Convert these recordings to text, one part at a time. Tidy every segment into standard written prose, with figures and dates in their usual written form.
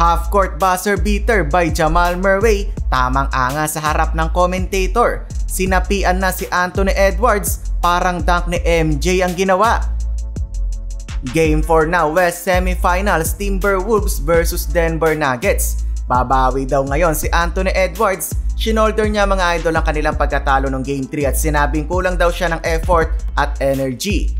Half-court buzzer beater by Jamal Murray, tamang angas sa harap ng commentator. Sinapian na si Anthony Edwards, parang dunk ni MJ ang ginawa. Game 4 na, West Semifinals, Timberwolves versus Denver Nuggets. Babawi daw ngayon si Anthony Edwards. Shinolder niya mga idol ang kanilang pagkatalo ng Game 3 at sinabing kulang daw siya ng effort at energy.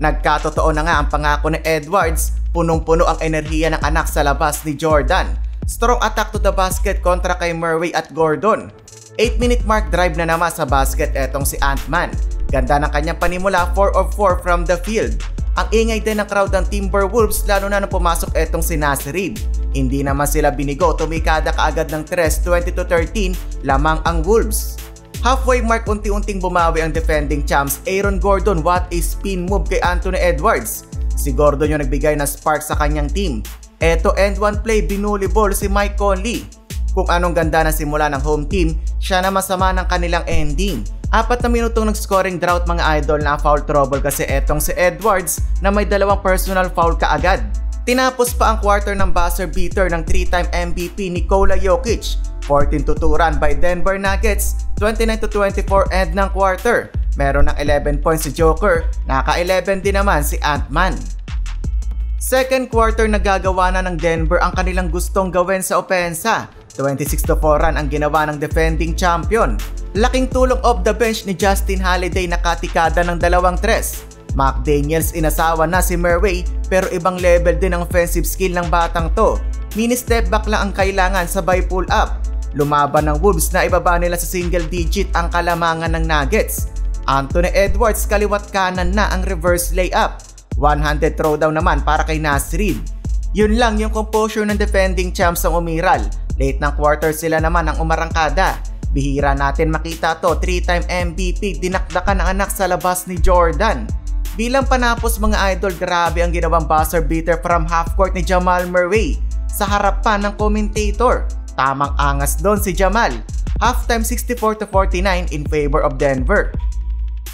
Nagkatotoo na nga ang pangako ni Edwards, punong-puno ang enerhiya ng anak sa labas ni Jordan. Strong attack to the basket kontra kay Murray at Gordon. 8-minute mark drive na naman sa basket etong si Ant-Man. Ganda ng kanyang panimula, 4 of 4 from the field. Ang ingay din ng crowd ng Timberwolves lalo na nung pumasok etong si Naz Reid. Hindi naman sila binigo, tumikada kaagad ng 3, 20-13, lamang ang Wolves. Halfway mark, unti-unting bumawi ang defending champs Aaron Gordon. What a spin move kay Anthony Edwards. Si Gordon yung nagbigay ng spark sa kanyang team. Eto end one play, binuli ball si Mike Conley. Kung anong ganda na simula ng home team, siya na masama ng kanilang ending. 4 na minutong nag-scoring drought mga idol na foul trouble kasi etong si Edwards na may 2 personal foul kaagad. Tinapos pa ang quarter ng buzzer beater ng 3-time MVP Nikola Jokic. 14-2 run by Denver Nuggets, 29-24 end ng quarter. Meron ng 11 points si Joker, naka-11 din naman si Ant-Man. Second quarter, nagagawa na ng Denver ang kanilang gustong gawin sa opensa. 26-4 run ang ginawa ng defending champion. Laking tulong off the bench ni Justin Holiday, nakatikada ng 2 tres. McDaniels inasawa na si Murray pero ibang level din ang offensive skill ng batang to. Mini step back lang ang kailangan sabay pull up. Lumaban ng Wolves na ibaba nila sa single digit ang kalamangan ng Nuggets. Anthony Edwards kaliwat kanan na ang reverse layup. 100 throwdown naman para kay Naz Reid. Yun lang yung composure ng defending champs ang umiral. Late ng quarter sila naman ang umarangkada. Bihira natin makita to, 3-time MVP, dinakdakan ang anak sa labas ni Jordan. Bilang panapos mga idol, grabe ang ginawang buzzer beater from half court ni Jamal Murray sa harapan ng commentator. Tamang angas doon si Jamal. Halftime 64-49 in favor of Denver.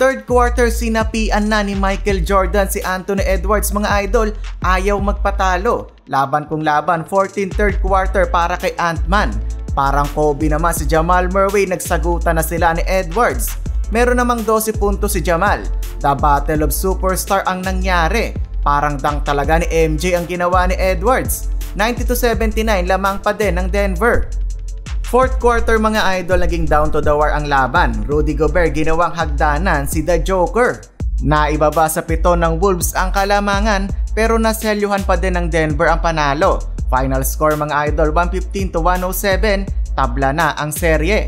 Third quarter, sinapian na ni Michael Jordan si Anthony Edwards mga idol. Ayaw magpatalo. Laban kung laban, 14 third quarter para kay Ant-Man. Parang Kobe naman si Jamal Murray, nagsagutan na sila ni Edwards. Meron namang 12 puntos si Jamal. The Battle of Superstar ang nangyari. Parang dunk talaga ni MJ ang ginawa ni Edwards. 90-79 lamang pa din ng Denver. Fourth quarter mga idol, naging down to the wire ang laban. Rudy Gobert ginawang hagdanan si The Joker. Naibaba sa 7 ng Wolves ang kalamangan pero naselyuhan pa din ng Denver ang panalo. Final score mga idol, 115-107, tabla na ang serye.